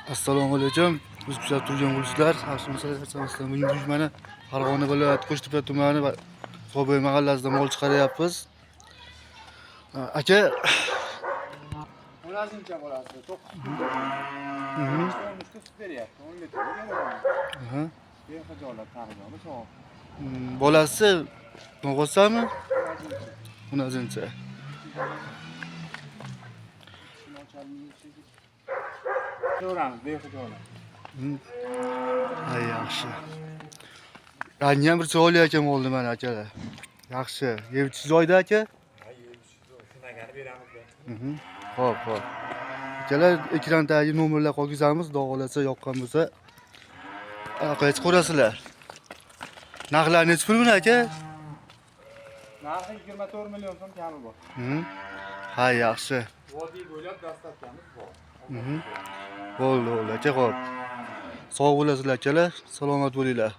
Assalomu alaykum. Biz kuzatib turgan bo'lsizlar, Afsonalar bugungi uyushmani Farg'ona viloyati Qo'shtepa tumani va So'boy mahallasida mol chiqaryapmiz. Aka, 10-cha bolasi 9 kun. Sut beryapti. 10 litr beradi. Bexijolat taqdimi sog'. Bolasi nog'osami? 10-cha. Ko'ramiz bexijolat. Ay yaxshi. Rangi ham bir chiroyli ekan oldi mana akalar. Yaxshi. Yevchi joyda aka? Ha, shunaqani beramiz. Xo'p, xo'p. Akalar ekrandagi nomerlar qolgizamiz, dog'olasa yoqqan bo'lsa aloqaga chiqarasizlar. Narxlar necha pul buni aka? Narxi 24 million so'm kami bor. Ha, yaxshi. Vodiy bo'ylab dastlabkamiz bor. Bo'ldi, aka, xo'p. Sog' bo'lasizlar akalar, salomat bo'linglar.